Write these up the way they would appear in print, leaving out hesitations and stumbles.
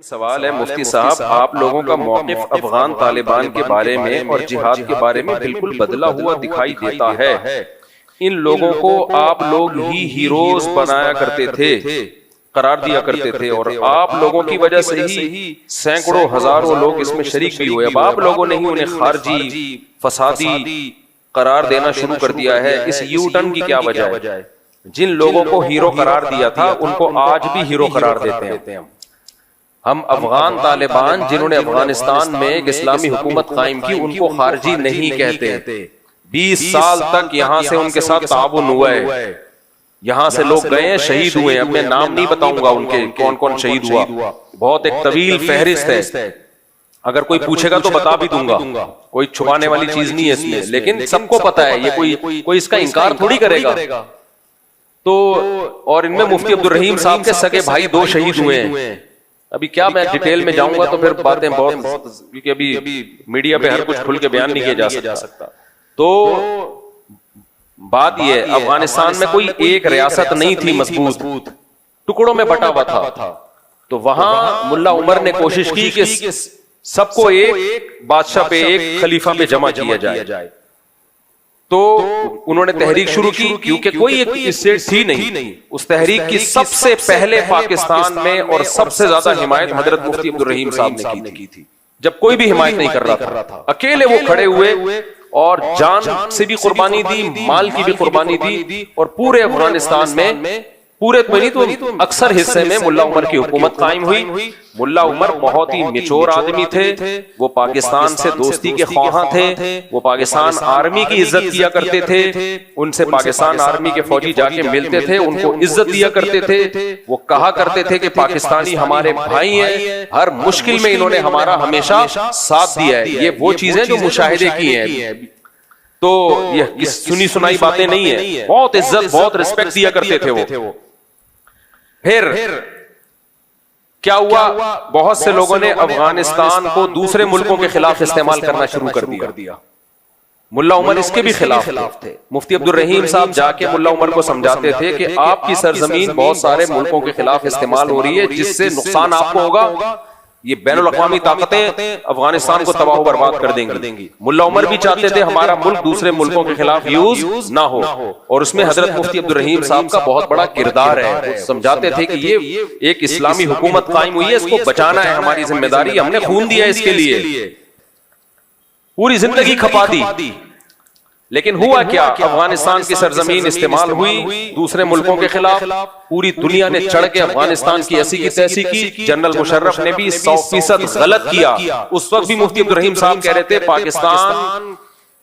سوال ہے مفتی صاحب، آپ لوگوں کا موقف افغان طالبان کے بارے میں اور جہاد کے بارے میں بالکل بدلا ہوا دکھائی دیتا ہے۔ ان لوگوں کو آپ لوگ ہی ہیروز بنایا کرتے تھے، قرار دیا کرتے تھے، اور آپ لوگوں کی وجہ سے ہی سینکڑوں ہزاروں لوگ اس میں شریک بھی ہوئے۔ اب آپ لوگوں نے ہی انہیں خارجی فسادی قرار دینا شروع کر دیا ہے۔ اس یو ٹرن کی کیا وجہ ہے؟ جن لوگوں کو ہیرو قرار دیا تھا ان کو آج بھی ہیرو قرار دیتے ہیں ہم۔ افغان طالبان جنہوں نے افغانستان میں ایک اسلامی حکومت قائم کی ان کو خارجی نہیں کہتے۔ 20 سال تک یہاں سے ان کے ساتھ تعاون ہوا ہے، یہاں سے لوگ گئے ہیں، شہید ہوئے ہیں۔ اب میں نام نہیں بتاؤں گا ان کے کون کون شہید ہوا، بہت ایک طویل فہرست ہے، اگر کوئی پوچھے گا تو بتا بھی دوں گا، کوئی چھپانے والی چیز نہیں ہے اس میں، لیکن سب کو پتا ہے، یہ کوئی اس کا انکار تھوڑی کرے گا۔ تو اور ان میں مفتی عبدالرحیم صاحب کے سگے بھائی 2 شہید ہوئے ہیں۔ ابھی کیا میں ڈیٹیل میں جاؤں گا تو پھر باتیں بہت، کیونکہ ابھی میڈیا پہ ہر کچھ کھل کے بیان نہیں کیا جا سکتا۔ تو بات یہ ہے، افغانستان میں کوئی ایک ریاست نہیں تھی مضبوط، ٹکڑوں میں بٹا ہوا تھا۔ تو وہاں ملا عمر نے کوشش کی کہ سب کو ایک بادشاہ پہ، ایک خلیفہ پہ جمع کیا جائے۔ تو انہوں نے تحریک شروع کی، کیونکہ کوئی ایک اسٹیٹ تھی نہیں۔ اس تحریک کی سب سے پہلے پاکستان میں اور سب سے زیادہ حمایت حضرت مفتی عبدالرحیم صاحب نے کی تھی، جب کوئی بھی حمایت نہیں کر رہا تھا۔ اکیلے وہ کھڑے ہوئے اور جان سے بھی قربانی دی، مال کی بھی قربانی دی، اور پورے افغانستان میں، پورے تو نہیں تو اکثر حصے میں ملا عمر کی حکومت قائم ہوئی۔ ملا عمر بہت ہی میچور آدمی تھے، وہ پاکستان سے دوستی کے خواہاں تھے، وہ پاکستان آرمی کی عزت کیا کرتے تھے، ان سے پاکستان آرمی کے فوجی جا کے ملتے تھے، ان کو عزت دیا کرتے تھے۔ وہ کہا کرتے تھے کہ پاکستانی ہمارے بھائی ہیں، ہر مشکل میں انہوں نے ہمارا ہمیشہ ساتھ دیا ہے۔ یہ وہ چیزیں جو مشاہدے کی ہیں، تو یہ سنی سنائی باتیں نہیں ہیں، بہت عزت، بہت ریسپیکٹ دیا کرتے تھے وہ۔ پھر کیا ہوا، بہت سے لوگوں نے افغانستان کو دوسرے ملکوں کے خلاف استعمال کرنا شروع کر دیا۔ ملا عمر اس کے بھی خلاف تھے۔ مفتی عبدالرحیم صاحب جا کے ملا عمر کو سمجھاتے تھے کہ آپ کی سرزمین بہت سارے ملکوں کے خلاف استعمال ہو رہی ہے، جس سے نقصان آپ کو ہوگا، یہ بین الاقوامی طاقتیں افغانستان کو تباہ و برباد کر دیں گی۔ ملا عمر بھی چاہتے تھے ہمارا ملک دوسرے ملکوں کے خلاف یوز نہ ہو، اور اس میں حضرت مفتی عبدالرحیم صاحب کا بہت بڑا کردار ہے۔ وہ سمجھاتے تھے کہ یہ ایک اسلامی حکومت قائم ہوئی ہے، اس کو بچانا ہے ہماری ذمہ داری، ہم نے خون دیا اس کے لیے، پوری زندگی کھپا دی۔ لیکن ہوا کیا، افغانستان کی سرزمین استعمال ہوئی دوسرے ملکوں کے خلاف، پوری دنیا نے چڑھ کے افغانستان کی ایسی کی تیسی کی۔ جنرل مشرف نے بھی 100% غلط کیا۔ اس وقت بھی مفتی عبدالرحیم صاحب کہہ رہے تھے پاکستان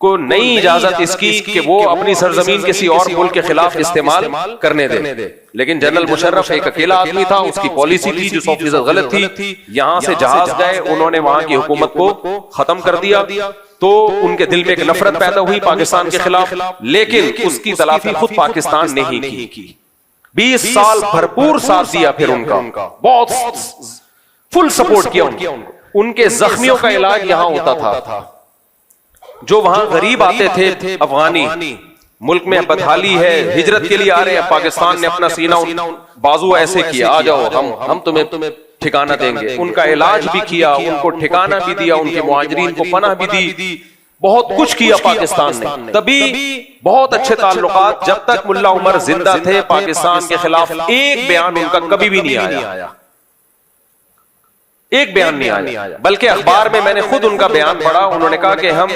کو نئی اجازت اس کی کہ وہ اپنی سرزمین کسی اور ملک کے خلاف استعمال کرنے دے، لیکن جنرل مشرف ایک اکیلا آدمی تھا، اس کی پالیسی تھی جو 100% غلط تھی۔ یہاں سے جہاز گئے، انہوں نے وہاں کی حکومت کو ختم کر دیا، تو ان کے دل میں ایک نفرت پیدا ہوئی پاکستان کے خلاف، لیکن اس کی تلافی خود پاکستان نے ہی کی۔ 20 سال بھرپور ساتھ دیا پھر ان کا، بہت فل سپورٹ کیا ان کے زخمیوں کا علاج یہاں ہوتا تھا۔ جو وہاں غریب آتے تھے افغانی، ملک میں بدحالی ہے، ہجرت کے لیے آ رہے ہیں، پاکستان نے اپنا سینہ بازو ایسے کیا، آ جاؤ ہم تمہیں ٹھکانہ دیں گے۔ ان کا علاج بھی کیا، ان کو ٹھکانہ بھی دیا، ان کے مہاجرین کو پناہ بھی دی، بہت کچھ کیا پاکستان نے۔ تبھی بہت اچھے تعلقات، جب تک ملا عمر زندہ تھے پاکستان کے خلاف ایک بیان ان کا کبھی بھی نہیں آیا، ایک بیان نہیں آیا، بلکہ اخبار میں نے خود ان کا بیان پڑھا، انہوں نے کہا کہ ہم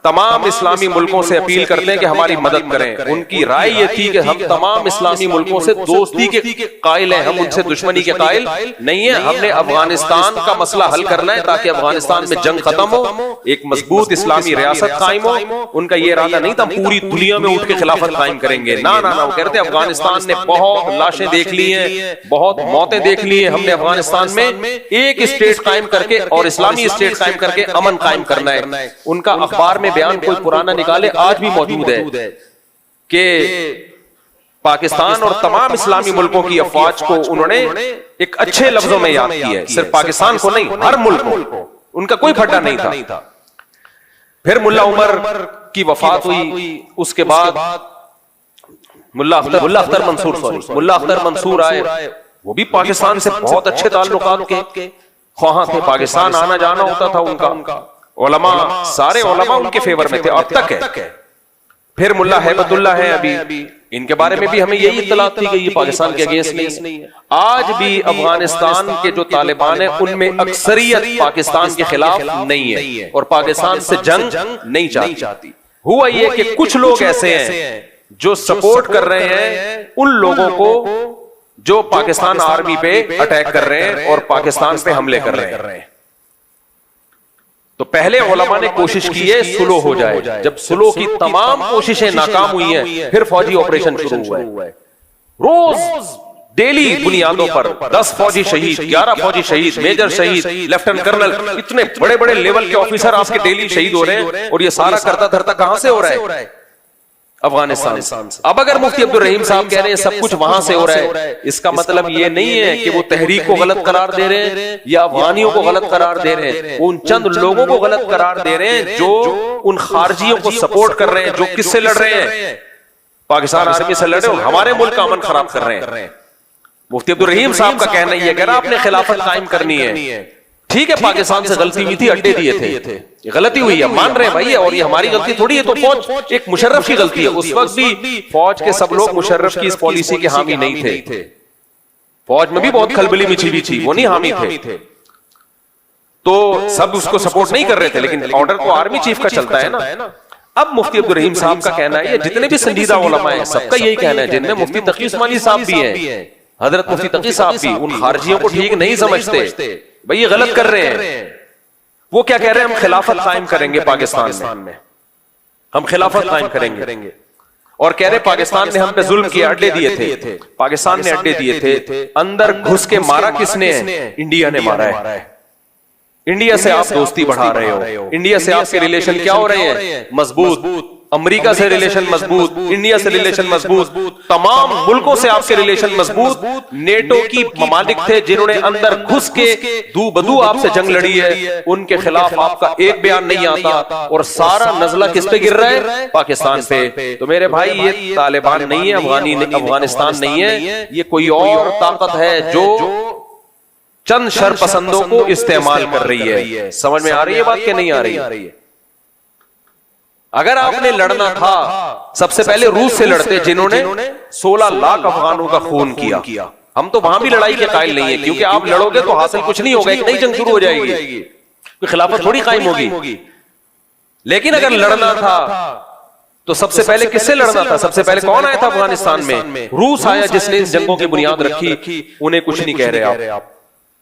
تمام اسلامی ملکوں سے اپیل کرتے ہیں کہ ہماری مدد کریں۔ ان کی رائے یہ تھی کہ ہم تمام اسلامی ملکوں سے دوستی کے قائل ہیں، ہم ان سے دشمنی کے قائل نہیں ہیں، ہم نے افغانستان کا مسئلہ حل کرنا ہے تاکہ افغانستان میں جنگ ختم ہو، ایک مضبوط اسلامی ریاست قائم ہو۔ ان کا یہ ارادہ نہیں تھا پوری دنیا میں اٹھ کے خلافت قائم کریں گے، نہ، وہ کہتے ہیں افغانستان نے بہت لاشیں دیکھ لی ہیں، بہت موتیں دیکھ لی ہیں، ہم نے افغانستان میں ایک اسٹیٹ قائم کر کے اور اسلامی اسٹیٹ قائم کر کے امن قائم کرنا ہے۔ ان کا اخبار میں بیان کوئی پرانا نکالے، آج بھی موجود ہے، کہ پاکستان اور تمام اسلامی ملکوں کی افواج کو انہوں نے ایک اچھے لفظوں میں یاد کیا ہے، صرف پاکستان کو نہیں، ہر ملک کو، ان کا کوئی پھڈا نہیں تھا۔ پھر ملا عمر کی وفات ہوئی، اس کے بعد ملا اختر منصور آئے، وہ بھی پاکستان سے بہت اچھے تعلقات کے، خواہاں تھے, پاکستان آنا جانا ہوتا تھا ان کا, علماء سارے علماء ان کے فیور میں تھے, اب تک ہے. پھر ملا ہیبت اللہ ہے, ابھی ان کے بارے میں بھی ہمیں یہی اطلاعات دی گئی, پاکستان کے اگینسٹ نہیں ہے. آج بھی افغانستان کے جو طالبان ہیں ان میں اکثریت پاکستان کے خلاف نہیں ہے اور پاکستان سے جنگ نہیں چاہتی. ہوا یہ کہ کچھ لوگ ایسے ہیں جو سپورٹ کر رہے ہیں ان لوگوں کو جو پاکستان آرمی پہ اٹیک کر رہے ہیں اور پاکستان پہ حملے کر رہے ہیں. تو پہلے علماء نے کوشش کی ہے سلو ہو جائے. جب سلو کی تمام کوششیں ناکام ہوئی ہیں پھر فوجی آپریشن شروع ہوا ہے. روز ڈیلی بنیادوں پر 10 فوجی شہید, 11 فوجی شہید, میجر شہید, لیفٹنٹ کرنل, اتنے بڑے بڑے لیول کے آفیسر آپ کے ڈیلی شہید ہو رہے ہیں. اور یہ سارا کرتا دھرتا کہاں سے ہو رہا ہے؟ افغانستان سے. اب اگر مفتی عبدالرحیم صاحب کہہ رہے ہیں سب کچھ وہاں سے ہو رہا ہے, اس کا مطلب یہ نہیں ہے کہ وہ تحریک کو غلط قرار دے رہے ہیں یا افغانیوں کو غلط قرار دے رہے ہیں. ان چند لوگوں کو غلط قرار دے رہے ہیں جو ان خارجیوں کو سپورٹ کر رہے ہیں, جو کس سے لڑ رہے ہیں؟ پاکستان آرمی سے لڑ رہے ہیں, ہمارے ملک کا امن خراب کر رہے ہیں. مفتی عبدالرحیم صاحب کا کہنا یہ ہے کہ آپ نے خلافت قائم کرنی ہے, ٹھیک ہے پاکستان سے غلطی ہوئی تھی, اڈے دیے تھے, غلطی ہوئی ہے مان رہے ہیں بھائی, اور یہ ہماری غلطی تھوڑی ہے. تو فوج ایک مشرف کی غلطی ہے. اس وقت بھی فوج کے سب لوگ مشرف کی اس پالیسی کے حامی نہیں تھے, فوج میں بھی بہت کھلبلی مچھی ہوئی تھی, وہ نہیں حامی تھے. تو سب اس کو سپورٹ نہیں کر رہے تھے, لیکن آرڈر تو آرمی چیف کا چلتا ہے نا. اب مفتی عبدالرحیم صاحب کا کہنا ہے, یہ جتنے بھی سنجیدہ علماء ہیں سب کا یہی کہنا ہے, جن میں مفتی تقی عثمانی صاحب بھی ہیں, حضرت مفتی تقی صاحب بھی ان خارجیوں کو ٹھیک نہیں سمجھتے, بھئی یہ غلط کر رہے ہیں. وہ کیا کہہ رہے ہیں؟ ہم خلافت قائم کریں گے پاکستان میں, ہم خلافت قائم کریں گے. اور کہہ رہے پاکستان نے ہم پہ ظلم کیا, اڈے دیے تھے, پاکستان نے اڈے دیے تھے. اندر گھس کے مارا کس نے؟ انڈیا نے مارا ہے. انڈیا سے آپ دوستی بڑھا رہے ہو, انڈیا سے آپ کے ریلیشن کیا ہو رہے ہیں؟ مضبوط. امریکہ سے ریلیشن مضبوط, انڈیا سے ریلیشن مضبوط, تمام ملکوں سے آپ کے ریلیشن مضبوط. نیٹو کی ممالک تھے جنہوں نے اندر گھس کے دو بدو آپ سے جنگ لڑی ہے, ان کے خلاف آپ کا ایک بیان نہیں آتا, اور سارا نزلہ کس پہ گر رہا ہے؟ پاکستان پہ. تو میرے بھائی یہ طالبان نہیں ہے, افغانستان نہیں ہے, یہ کوئی اور طاقت ہے جو چند شر پسندوں کو استعمال کر رہی ہے. سمجھ میں آ رہی ہے بات کہ نہیں آ رہی ہے؟ اگر آپ نے لڑنا تھا سب سے پہلے روس سے لڑتے, جنہوں نے 16 لاکھ افغانوں کا خون کیا. ہم تو وہاں بھی لڑائی کے قائل نہیں ہیں, کیونکہ آپ لڑو گے تو حاصل کچھ نہیں ہوگا, ایک نئی جنگ شروع ہو جائے گی, کوئی خلافت تھوڑی قائم ہوگی. لیکن اگر لڑنا تھا تو سب سے پہلے کس سے لڑنا تھا؟ سب سے پہلے کون آیا تھا افغانستان میں؟ روس آیا, جس نے اس جنگوں کی بنیاد رکھی. انہیں کچھ نہیں کہہ رہے آپ,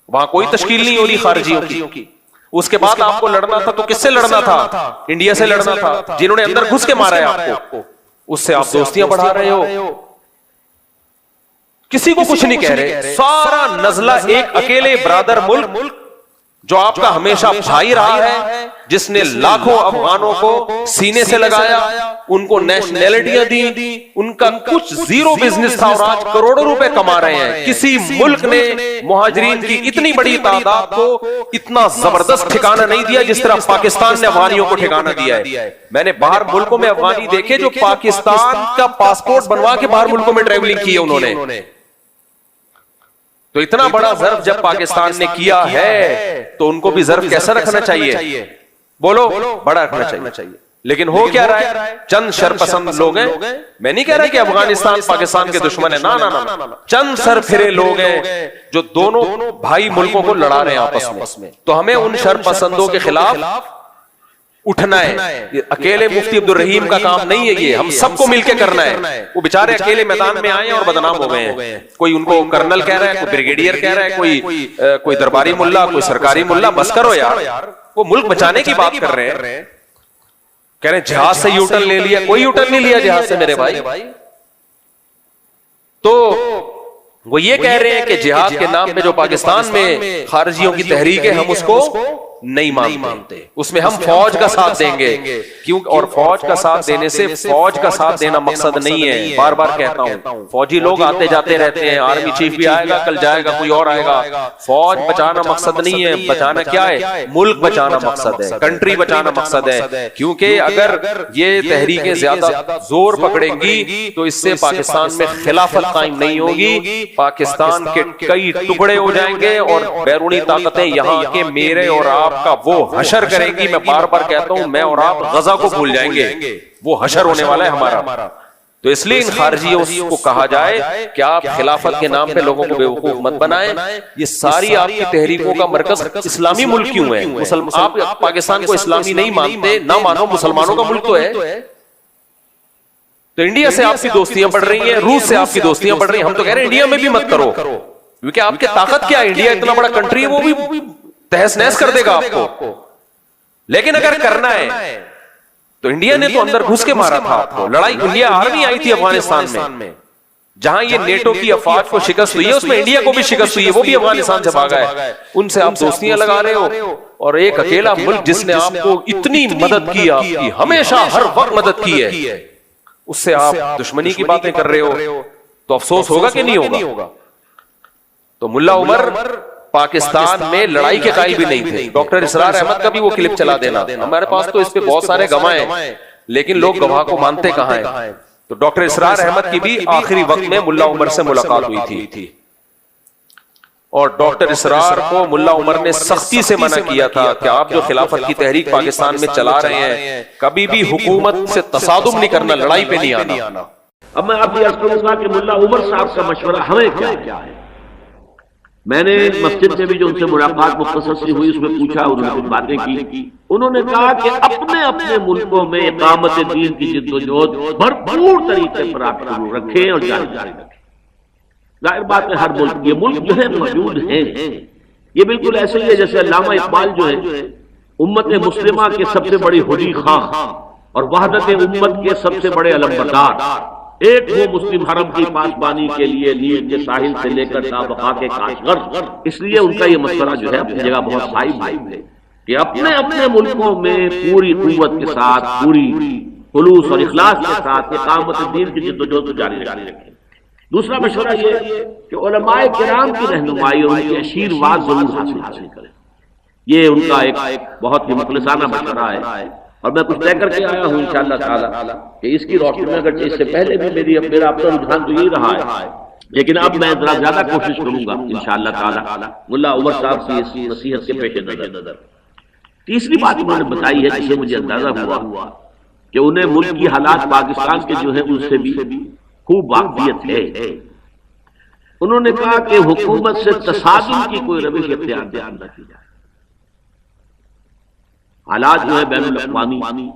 وہاں کوئی تشکیل نہیں ہو رہی خارجیوں کی. اس کے بعد آپ کو لڑنا تھا تو کس سے لڑنا تھا؟ انڈیا سے لڑنا تھا, جنہوں نے اندر گھس کے مارا ہے آپ کو. اس سے آپ دوستیاں بڑھا رہے ہو, کسی کو کچھ نہیں کہہ رہے. سارا نزلہ ایک اکیلے برادر ملک جو آپ کا ہمیشہ بھائی رہا ہے, جس نے لاکھوں افغانوں کو سینے سے لگایا, ان کو نیشنلٹیاں دی, ان کا کچھ زیرو بزنس تھا اور آج کروڑوں روپے کما رہے ہیں. کسی ملک نے مہاجرین کی اتنی بڑی تعداد کو اتنا زبردست ٹھکانہ نہیں دیا جس طرح پاکستان نے افغانیوں کو ٹھکانہ دیا ہے. میں نے باہر ملکوں میں افغانی دیکھے جو پاکستان کا پاسپورٹ بنوا کے باہر ملکوں میں ٹریولنگ کی ہے انہوں نے. تو اتنا بڑا ظرف جب پاکستان نے کیا ہے تو ان کو بھی ظرف کیسا رکھنا چاہیے؟ بولو, بڑا رکھنا چاہیے. لیکن ہو کیا رہا ہے؟ چند شرپسند لوگ ہیں. میں نہیں کہہ رہا کہ افغانستان پاکستان کے دشمن ہے, نا, چند سر پھرے لوگ ہیں جو دونوں بھائی ملکوں کو لڑا رہے ہیں آپس میں. تو ہمیں ان شرپسندوں کے خلاف اٹھنا ہے. اکیلے مفتی عبدالرحیم کا کام نہیں ہے, یہ ہم سب کو مل کے کرنا ہے. وہ بیچارے اکیلے میدان میں آئے اور بدنام ہو گئے ہیں. کوئی ان کو کرنل کہہ رہا ہے, کوئی بریگیڈیئر کہہ رہا ہے, کوئی درباری ملا, کوئی سرکاری ملا. بس کرو یار, وہ ملک بچانے کی بات کر رہے ہیں. کہہ رہے ہیں جہاز سے یو ٹرن لے لیا, کوئی یو ٹرن نہیں لیا جہاز سے میرے بھائی. تو وہ یہ کہہ رہے ہیں کہ جہاد کے نام پہ جو پاکستان میں خارجیوں کی تحریک ہے ہم اس کو نہیں مانتے. اس میں ہم فوج کا ساتھ دیں گے کیوں, اور فوج کا ساتھ دینے سے فوج کا ساتھ دینا مقصد نہیں ہے. بار بار کہتا ہوں فوجی لوگ آتے جاتے رہتے ہیں, آرمی چیف بھی آئے گا, کل جائے گا, کوئی اور آئے گا. فوج بچانا مقصد نہیں ہے. بچانا کیا ہے؟ ملک بچانا مقصد ہے, کنٹری بچانا مقصد ہے. کیونکہ اگر یہ تحریکیں زیادہ زور پکڑیں گی تو اس سے پاکستان میں خلافت قائم نہیں ہوگی. پاکستان کے کئی ٹکڑے ہو جائیں گے اور بیرونی طاقتیں یہاں کے میرے اور آپ کا وہ حشر کریں گی. میں بار بار کہتا ہوں, میں اور آپ غزہ کو بھول جائیں گے, وہ حشر ہونے والا ہے ہمارا. تو اس لیے ان خارجیوں کو کہا جائے کہ آپ خلافت کے نام پہ لوگوں کو بیوقوف مت بنائیں. یہ ساری آپ کی تحریکوں کا مرکز اسلامی ملک کیوں ہے؟ آپ پاکستان کو اسلامی نہیں مانتے, نہ مانو, مسلمانوں کا ملک تو ہے. تو انڈیا سے آپ کی دوستیاں بڑھ رہی ہیں, روس سے آپ کی دوستیاں بڑھ رہی ہیں. ہم تو کہہ رہے ہیں انڈیا میں بھی مت کرو, کیونکہ آپ کی طاقت کیا ہے؟ انڈیا اتنا بڑا کنٹری ہے, وہ بھی تہس نہس کر دے گا آپ کو. لیکن اگر کرنا ہے تو انڈیا نے تو اندر گھس کے مارا تھا آپ کو. لڑائی, انڈیا آرمی آئی تھی افغانستان میں, جہاں یہ نیٹو کی افواج کو شکست ہوئی ہے اس میں انڈیا کو بھی شکست ہوئی ہے, وہ بھی افغانستان سے بھاگا ہے. ان سے آپ دوستیاں لگا رہے ہو, اور ایک اکیلا ملک جس نے آپ کو اتنی مدد کی, آپ کی ہمیشہ ہر وقت مدد کی ہے, اس سے آپ دشمنی کی باتیں کر رہے ہو, تو افسوس ہوگا کہ نہیں ہوگا. تو ملا عمر پاکستان میں لڑائی کے قائل بھی نہیں تھے. ڈاکٹر اسرار احمد کا بھی وہ کلپ چلا دینا, ہمارے پاس تو اس پہ بہت سارے گواہ ہیں, لیکن لوگ گواہ کو مانتے کہاں ہیں. تو ڈاکٹر اسرار احمد کی بھی آخری وقت میں ملا عمر سے ملاقات ہوئی تھی, اور ڈاکٹر اسرار کو ملا عمر نے سختی سے منع کیا تھا کہ آپ جو خلافت کی تحریک پاکستان میں چلا رہے ہیں, کبھی بھی حکومت سے تصادم نہیں کرنا, لڑائی پہ نہیں آنا. اب میں آپ کو عرض کروں گا کہ ملا عمر صاحب کا مشورہ ہمیں کیا ہے. میں نے مسجد میں بھی جو ان سے ملاقات مختصر سی ہوئی اس میں پوچھا, انہوں نے کچھ باتیں کی. انہوں نے کہا کہ اپنے اپنے ملکوں میں اقامت دین کی جدوجہد بھرپور طریقے پر آپ شروع رکھیں اور جاری رکھیں. ظاہر بات ہے ہر ملک, یہ ملک جو ہے موجود ہیں, یہ بالکل ایسے ہی ہے جیسے علامہ اقبال جو ہے امت مسلمہ کے سب سے بڑی حدی خواہ اور وحدت امت کے سب سے بڑے علمبردار, ایک وہ مسلم حرم کی پاسبانی کے لیے نیل کے ساحل سے لے کر تا بقا کے کاشغر. اس لیے ان کا یہ مشورہ جو ہے اپنی جگہ بہت صائب ہے کہ اپنے اپنے ملکوں میں پوری قوت کے ساتھ, پوری خلوص اور اخلاص کے ساتھ اقامت دین کی جدوجہد جاری رکھیں. دوسرا مشورہ یہ کہ علماء کرام کی رہنمائی اور ان کے آشیرواد ضرور حاصل کریں. یہ ان کا ایک بہت ہی مخلصانہ مشورہ ہے, اور میں کچھ طے کر کے آیا ہوں انشاءاللہ تعالی کہ اس کی روشنی میں, اگرچہ اس سے پہلے بھی میرا اپنا رجحان تو یہی رہا ہے, لیکن اب میں ذرا زیادہ کوشش کروں گا انشاءاللہ تعالی ملا عمر صاحب کی اس نصیحت کے پیش نظر. تیسری بات انہوں نے بتائی ہے جس سے مجھے اندازہ ہوا کہ انہیں ملک کی حالات پاکستان کے جو ہیں ان سے بھی خوب واقفیت ہے. انہوں نے کہا کہ حکومت سے تصادم کی کوئی روش اختیار نہ کی جائے. حالات جو ہے بین الاقوامی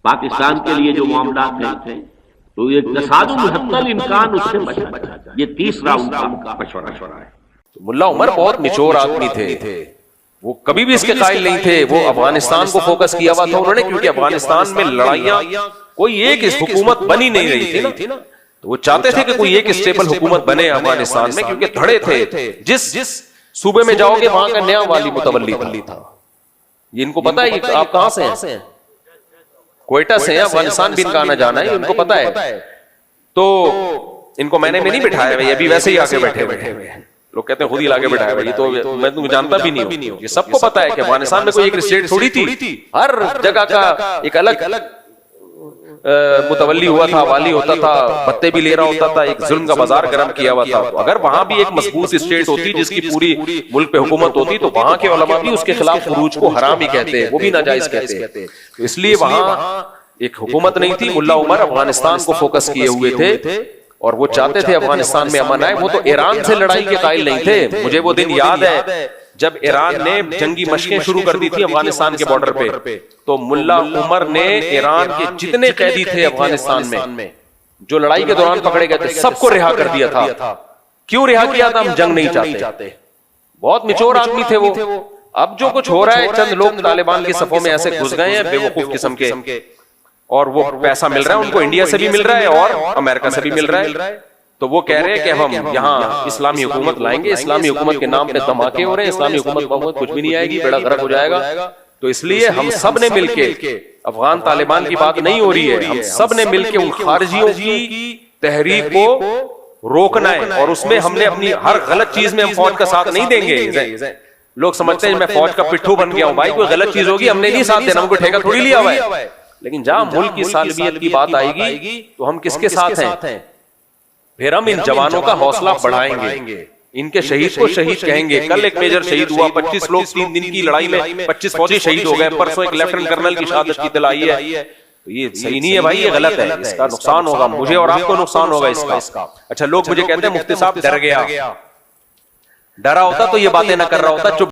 پاکستان کے لیے جو معاملات ہیں تو یہ تصادم حتی الامکان اس سے بچا جائے. یہ تیسرا ان کا مشورہ ہے. ملا عمر بہت میچور آدمی تھے, وہ کبھی بھی اس کے قائل نہیں تھے. وہ افغانستان کو فوکس کیا ہوا تھا انہوں نے, کیونکہ افغانستان میں لڑائیاں کوئی ایک حکومت بنی نہیں رہی تھی نا, تو وہ چاہتے تھے کہ کوئی ایک اسٹیبل حکومت بنے افغانستان میں, کیونکہ دھڑے تھے. جس صوبے میں جاؤ گے وہاں کا نیا والی متولی تھا. یہ ان کو پتا ہے آپ کہاں سے ہیں, کوئٹہ سے ہیں, افغانستان بھی ان کا آنا جانا ہے, ان کو پتا ہے. تو ان کو میں نے نہیں بٹھایا, یہ ابھی ویسے ہی آگے بیٹھے ہیں. لوگ کہتے ہیں خود ہی لاگے بٹھایا بھائی, تو میں تم جانتا بھی نہیں ہوں. یہ سب کو پتا ہے کہ افغانستان میں کوئی ایک اسٹیٹ تھوڑی تھی, ہر جگہ کا ایک الگ متولی ہوا تھا, والی ہوتا تھا, بتے بھی لے رہا ہوتا تھا, ایک ظلم کا بازار گرم کیا ہوا تھا. اگر وہاں بھی ایک مضبوط اسٹیٹ ہوتی جس کی پوری ملک پہ حکومت ہوتی تو وہاں کے علماء بھی اس کے خلاف خروج کو حرام ہی کہتے, وہ بھی ناجائز کہتے. اس لیے وہاں ایک حکومت نہیں تھی. ملا عمر افغانستان کو فوکس کیے ہوئے تھے اور وہ چاہتے تھے افغانستان میں امن آئے. وہ تو ایران سے لڑائی کے قائل نہیں تھے. مجھے وہ دن یاد ہے جب ایران نے جنگی مشقیں شروع کر دی تھی افغانستان کے بارڈر پہ, تو ملا عمر نے ایران کے جتنے قیدی تھے افغانستان میں جو لڑائی کے دوران پکڑے گئے تھے سب کو رہا کر دیا تھا. کیوں رہا کیا تھا؟ ہم جنگ نہیں چاہتے. بہت میچور آدمی تھے وہ. اب جو کچھ ہو رہا ہے, چند لوگ طالبان کی صفوں میں ایسے گھس گئے ہیں بے وقوف قسم کے, اور وہ پیسہ مل رہا ہے ان کو, انڈیا سے بھی مل رہا ہے اور امریکہ سے بھی مل رہا ہے. تو وہ کہہ رہے ہیں کہ ہم یہاں اسلامی حکومت لائیں گے, اسلامی حکومت کے نام پہ دھماکے ہو رہے ہیں, اسلامی حکومت کچھ بھی نہیں آئے گی, بیڑا غرق ہو جائے گا. تو اس لیے ہم سب نے مل کے, افغان طالبان کی بات نہیں ہو رہی ہے, ہم سب نے مل کے ان خارجیوں کی تحریک کو روکنا ہے, اور اس میں ہم نے اپنی ہر غلط چیز میں ہم فوج کا ساتھ نہیں دیں گے. لوگ سمجھتے ہیں میں فوج کا پٹھو بن گیا ہوں, بھائی کوئی غلط چیز ہوگی ہم نے نہیں ساتھ دینا, ہم کو ٹھیکہ تھوڑی لیا ہوا ہے, لیکن جہاں ملک کی سالمیت کی بات آئے گی تو ہم کس کے ساتھ ہیں؟ پھر ہم ان جوانوں کا حوصلہ بڑھائیں گے, ان کے شہید کو شہید کہیں گے. کل ایک میجر شہید ہوا, 25 لوگ 3 دن کی لڑائی میں 25 فوجی شہید ہو گئے, پرسوں ایک لیفٹنٹ کرنل کی شہادت کی اطلاع ہے. تو یہ صحیح نہیں ہے بھائی, یہ غلط ہے, اس کا نقصان ہوگا, مجھے اور آپ کو نقصان ہوگا اس کا. اچھا لوگ مجھے کہتے ہیں مفتی صاحب ڈر گیا, ڈرا ہوتا تو یہ باتیں نہ کر رہا ہوتا, چپ